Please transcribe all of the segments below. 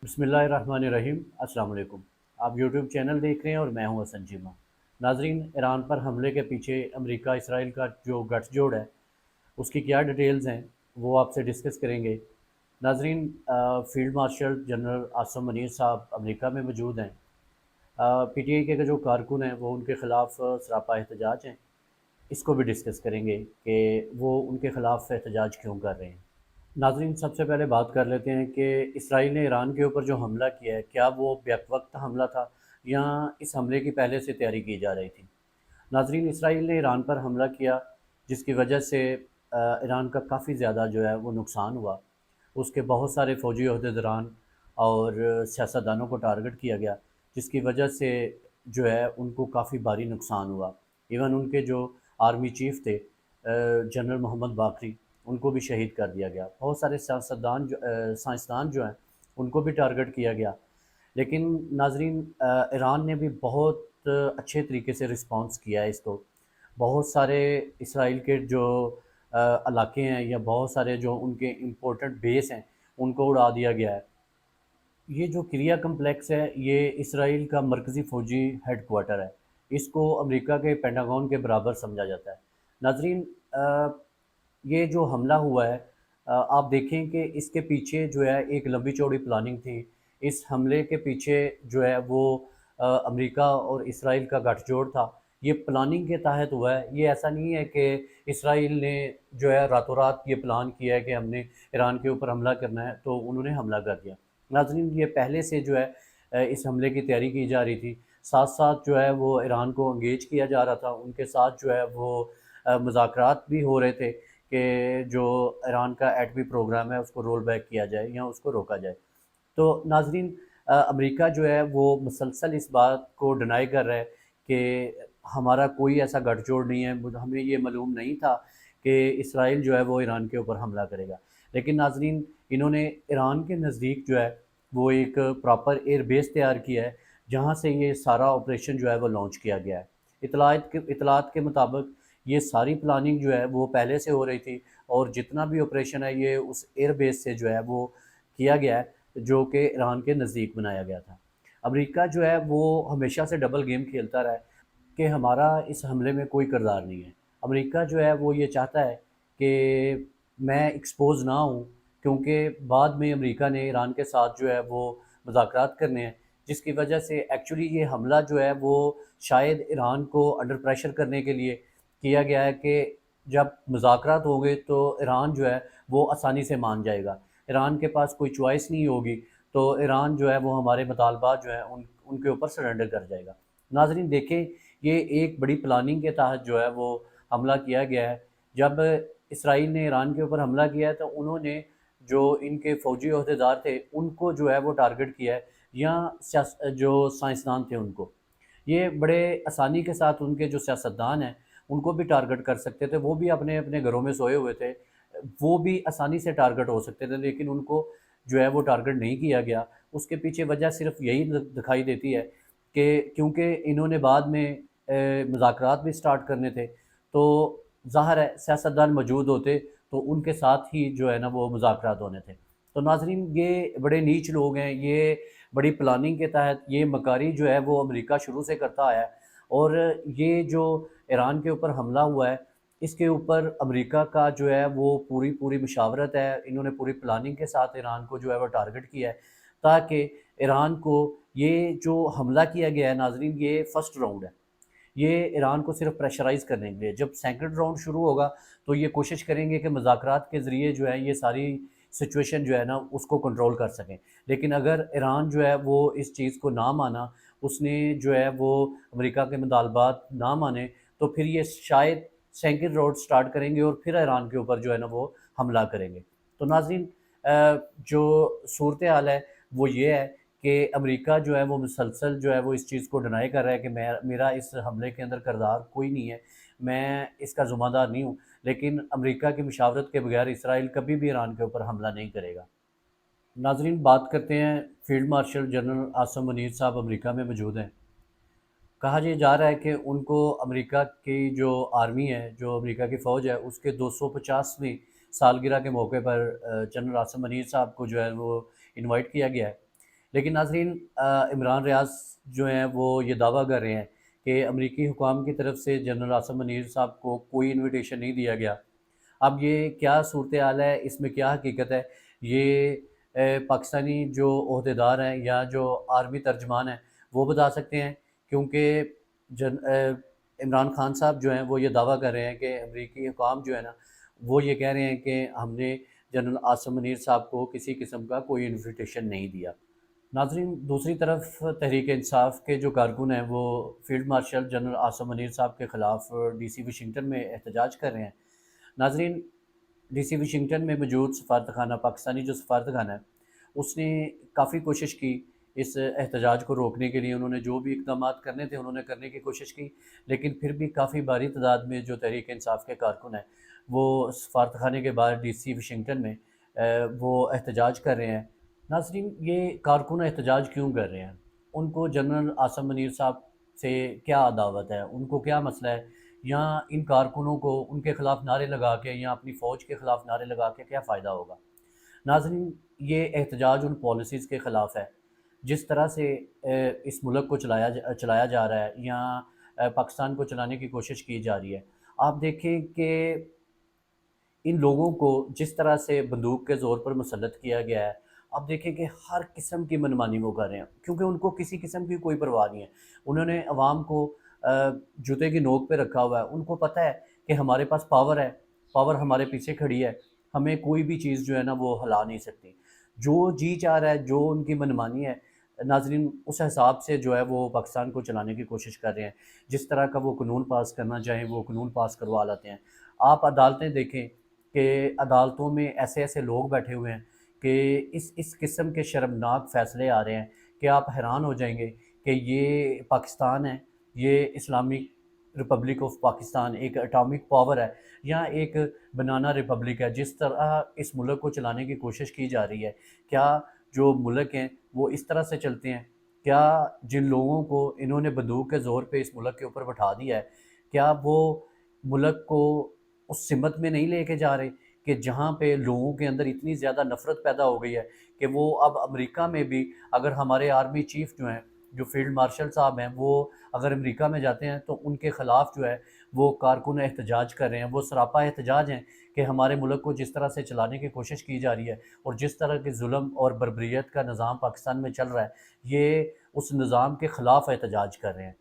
बिस्मिल्लाहिर्रहमानिर्रहीम। अस्सलाम वालेकुम। आप यूट्यूब चैनल देख रहे हैं और मैं हूं हसन चीमा। नाजरीन, ईरान पर हमले के पीछे अमेरिका इसराइल का जो गठजोड़ है उसकी क्या डिटेल्स हैं वो आपसे डिस्कस करेंगे। नाजरीन, field marshal general Asim Munir साहब अमेरिका में मौजूद हैं। पीटीआई के जो कारकुन हैं वो उनके ख़िलाफ़ सरापा एहतजाज हैं। इसको भी डिस्कस करेंगे कि वो उनके ख़िलाफ़ एहतजाज क्यों कर रहे हैं। नाज़रीन, सबसे पहले बात कर लेते हैं कि इसराइल ने ईरान के ऊपर जो हमला किया है, क्या वो बैकवक्त हमला था या इस हमले की पहले से तैयारी की जा रही थी। नाज़रीन, इसराइल ने ईरान पर हमला किया जिसकी वजह से ईरान का काफ़ी ज़्यादा जो है वो नुकसान हुआ। उसके बहुत सारे फ़ौजी अहदेदारान और सियासतदानों को टारगेट किया गया, जिसकी वजह से जो है उनको काफ़ी भारी नुकसान हुआ। इवन उनके जो आर्मी चीफ़ थे जनरल मोहम्मद बाकरी, उनको भी शहीद कर दिया गया। बहुत सारे साइंसदान जो हैं उनको भी टारगेट किया गया। लेकिन नाज़रीन, ईरान ने भी बहुत अच्छे तरीके से रिस्पॉन्स किया है इसको। बहुत सारे इसराइल के जो इलाके हैं या बहुत सारे जो उनके इम्पोर्टेंट बेस हैं उनको उड़ा दिया गया है। ये जो क्रिया कम्प्लेक्स है ये इसराइल का मरकज़ी फ़ौजी हेड क्वार्टर है। इसको अमेरिका के पेंटागन के बराबर समझा जाता है। नाज़रीन, ये जो हमला हुआ है, आप देखें कि इसके पीछे जो है एक लंबी चौड़ी प्लानिंग थी। इस हमले के पीछे जो है वो अमेरिका और इसराइल का गठजोड़ था। ये प्लानिंग के तहत हुआ है। ये ऐसा नहीं है कि इसराइल ने जो है रातों रात ये प्लान किया है कि हमने ईरान के ऊपर हमला करना है तो उन्होंने हमला कर दिया। नाज़रीन, ये पहले से जो है इस हमले की तैयारी की जा रही थी। साथ साथ जो है वो ईरान को एंगेज किया जा रहा था। उनके साथ जो है वो मुज़ाकरात भी हो रहे थे कि जो ईरान का एटमी प्रोग्राम है उसको रोल बैक किया जाए या उसको रोका जाए। तो नाज़रीन, अमेरिका जो है वो मुसलसल इस बात को डिनाई कर रहा है कि हमारा कोई ऐसा गठजोड़ नहीं है। हमें ये मालूम नहीं था कि इसराइल जो है वो ईरान के ऊपर हमला करेगा। लेकिन नाज़रीन, इन्होंने ईरान के नज़दीक जो है वो एक प्रॉपर एयर बेस तैयार किया है, जहाँ से ये सारा ऑपरेशन जो है वो लॉन्च किया गया है। इतलात के मुताबिक ये सारी प्लानिंग जो है वो पहले से हो रही थी और जितना भी ऑपरेशन है ये उस एयर बेस से जो है वो किया गया है, जो कि ईरान के नज़दीक बनाया गया था। अमेरिका जो है वो हमेशा से डबल गेम खेलता रहा है कि हमारा इस हमले में कोई किरदार नहीं है। अमेरिका जो है वो ये चाहता है कि मैं एक्सपोज़ ना हूँ, क्योंकि बाद में अमेरिका ने ईरान के साथ जो है वो मुज़ाकरात करने हैं, जिसकी वजह से एक्चुअली ये हमला जो है वो शायद ईरान को अंडर प्रेशर करने के लिए किया गया है कि जब मुज़ाकरात होंगे तो ईरान जो है वो आसानी से मान जाएगा। ईरान के पास कोई चॉइस नहीं होगी, तो ईरान जो है वो हमारे मुतालबात जो है उनके ऊपर सरेंडर कर जाएगा। नाज़रीन देखें, ये एक बड़ी प्लानिंग के तहत जो है वो हमला किया गया है। जब इसराइल ने ईरान के ऊपर हमला किया है तो उन्होंने जो इनके फ़ौजी अहदेदार थे उनको जो है वो टारगेट किया है, या जो साइंसदान थे उनको। ये बड़े आसानी के साथ उनके जो सियासतदान हैं उनको भी टारगेट कर सकते थे। वो भी अपने अपने घरों में सोए हुए थे। वो भी आसानी से टारगेट हो सकते थे, लेकिन उनको जो है वो टारगेट नहीं किया गया। उसके पीछे वजह सिर्फ यही दिखाई देती है कि क्योंकि इन्होंने बाद में मुज़ाकरात भी स्टार्ट करने थे, तो ज़ाहिर है सियासतदान मौजूद होते तो उनके साथ ही जो है ना वो मुज़ाकरात होने थे। तो नाज़रीन, ये बड़े नीच लोग हैं। ये बड़ी प्लानिंग के तहत ये मकारी जो है वो अमेरिका शुरू से करता आया है। और ये जो ईरान के ऊपर हमला हुआ है इसके ऊपर अमेरिका का जो है वो पूरी पूरी मशावरत है। इन्होंने पूरी प्लानिंग के साथ ईरान को जो है वो टारगेट किया है, ताकि ईरान को ये जो हमला किया गया है, नाजरीन ये फर्स्ट राउंड है। ये ईरान को सिर्फ प्रेशराइज़ करने के लिए, जब सेकंड राउंड शुरू होगा तो ये कोशिश करेंगे कि मुज़ाकरात के ज़रिए जो है ये सारी सिचुएशन जो है ना उसको कंट्रोल कर सकें। लेकिन अगर ईरान जो है वो इस चीज़ को ना माना, उसने जो है वो अमेरिका के मुतालबात ना माने, तो फिर ये शायद सेकंड राउंड स्टार्ट करेंगे और फिर ईरान के ऊपर जो है ना वो हमला करेंगे। तो नाज़रीन, जो सूरत हाल है वो ये है कि अमेरिका जो है वो मुसलसल जो है वो इस चीज़ को डिनाई कर रहा है कि मेरा इस हमले के अंदर किरदार कोई नहीं है, मैं इसका ज़िम्मेदार नहीं हूँ। लेकिन अमेरिका की मशावरत के बगैर इसराइल कभी भी ईरान के ऊपर हमला नहीं करेगा। नाज़रीन, बात करते हैं, field marshal general Asim Munir साहब अमेरिका में मौजूद हैं। कहा ये जा रहा है कि उनको अमेरिका की जो आर्मी है, जो अमेरिका की फ़ौज है, उसके 250वीं सालगिरह के मौके पर जनरल आसिम मनीर साहब को जो है वो इनवाइट किया गया है। لیکن ناظرین عمران ریاض جو ہیں وہ یہ دعویٰ کر رہے ہیں کہ امریکی حکام کی طرف سے جنرل عاصم منیر صاحب کو کوئی انویٹیشن نہیں دیا گیا۔ اب یہ کیا صورتحال ہے، اس میں کیا حقیقت ہے، یہ پاکستانی جو عہدیدار ہیں یا جو آرمی ترجمان ہیں وہ بتا سکتے ہیں، کیونکہ عمران خان صاحب جو ہیں وہ یہ دعویٰ کر رہے ہیں کہ امریکی حکام جو ہے نا وہ یہ کہہ رہے ہیں کہ ہم نے جنرل عاصم منیر صاحب کو کسی قسم کا کوئی انویٹیشن نہیں دیا۔ ناظرین دوسری طرف تحریک انصاف کے جو کارکن ہیں وہ field marshal general Asim Munir صاحب کے خلاف ڈی سی واشنگٹن میں احتجاج کر رہے ہیں۔ ناظرین ڈی سی واشنگٹن میں موجود سفارتخانہ، پاکستانی جو سفارتخانہ ہے، اس نے کافی کوشش کی اس احتجاج کو روکنے کے لیے، انہوں نے جو بھی اقدامات کرنے تھے انہوں نے کرنے کی کوشش کی، لیکن پھر بھی کافی بھاری تعداد میں جو تحریک انصاف کے کارکن ہیں وہ سفارتخانے کے باہر ڈی سی واشنگٹن میں وہ احتجاج کر رہے ہیں۔ ناظرین یہ کارکن احتجاج کیوں کر رہے ہیں؟ ان کو جنرل عاصم منیر صاحب سے کیا عداوت ہے، ان کو کیا مسئلہ ہے، یا ان کارکنوں کو ان کے خلاف نعرے لگا کے یا اپنی فوج کے خلاف نعرے لگا کے کیا فائدہ ہوگا؟ ناظرین یہ احتجاج ان پالیسیز کے خلاف ہے جس طرح سے اس ملک کو چلایا جا رہا ہے یا پاکستان کو چلانے کی کوشش کی جا رہی ہے۔ آپ دیکھیں کہ ان لوگوں کو جس طرح سے بندوق کے زور پر مسلط کیا گیا ہے، آپ دیکھیں کہ ہر قسم کی منمانی وہ کر رہے ہیں، کیونکہ ان کو کسی قسم کی کوئی پرواہ نہیں ہے۔ انہوں نے عوام کو جوتے کی نوک پہ رکھا ہوا ہے، ان کو پتہ ہے کہ ہمارے پاس پاور ہے، پاور ہمارے پیچھے کھڑی ہے، ہمیں کوئی بھی چیز جو ہے نا وہ ہلا نہیں سکتی۔ جو جی چاہ رہا ہے، جو ان کی منمانی ہے، ناظرین اس حساب سے جو ہے وہ پاکستان کو چلانے کی کوشش کر رہے ہیں۔ جس طرح کا وہ قانون پاس کرنا چاہیں وہ قانون پاس کروا لاتے ہیں۔ آپ عدالتیں دیکھیں کہ عدالتوں میں ایسے ایسے لوگ بیٹھے ہوئے ہیں کہ اس قسم کے شرمناک فیصلے آ رہے ہیں کہ آپ حیران ہو جائیں گے کہ یہ پاکستان ہے، یہ اسلامک ریپبلک آف پاکستان ایک اٹامک پاور ہے یا ایک بنانا ریپبلک ہے؟ جس طرح اس ملک کو چلانے کی کوشش کی جا رہی ہے، کیا جو ملک ہیں وہ اس طرح سے چلتے ہیں؟ کیا جن لوگوں کو انہوں نے بندوق کے زور پہ اس ملک کے اوپر بٹھا دیا ہے، کیا وہ ملک کو اس سمت میں نہیں لے کے جا رہے کہ جہاں پہ لوگوں کے اندر اتنی زیادہ نفرت پیدا ہو گئی ہے کہ وہ اب امریکہ میں بھی اگر ہمارے آرمی چیف جو ہیں، جو فیلڈ مارشل صاحب ہیں، وہ اگر امریکہ میں جاتے ہیں تو ان کے خلاف جو ہے وہ کارکن احتجاج کر رہے ہیں، وہ سراپا احتجاج ہیں کہ ہمارے ملک کو جس طرح سے چلانے کی کوشش کی جا رہی ہے اور جس طرح کے ظلم اور بربریت کا نظام پاکستان میں چل رہا ہے، یہ اس نظام کے خلاف احتجاج کر رہے ہیں۔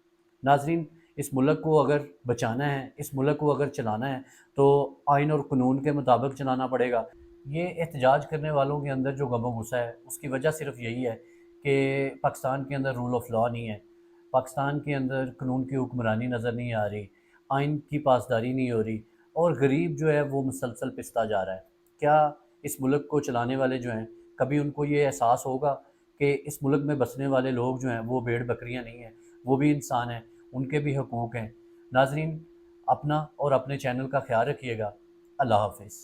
ناظرین اس ملک کو اگر بچانا ہے، اس ملک کو اگر چلانا ہے تو آئین اور قانون کے مطابق چلانا پڑے گا۔ یہ احتجاج کرنے والوں کے اندر جو غم و غصہ ہے اس کی وجہ صرف یہی ہے کہ پاکستان کے اندر رول آف لاء نہیں ہے، پاکستان کے اندر قانون کی حکمرانی نظر نہیں آ رہی، آئین کی پاسداری نہیں ہو رہی، اور غریب جو ہے وہ مسلسل پستا جا رہا ہے۔ کیا اس ملک کو چلانے والے جو ہیں کبھی ان کو یہ احساس ہوگا کہ اس ملک میں بسنے والے لوگ جو ہیں وہ بھیڑ بکریاں نہیں ہیں، وہ بھی انسان ہیں، ان کے بھی حقوق ہیں؟ ناظرین اپنا اور اپنے چینل کا خیال رکھیے گا۔ اللہ حافظ۔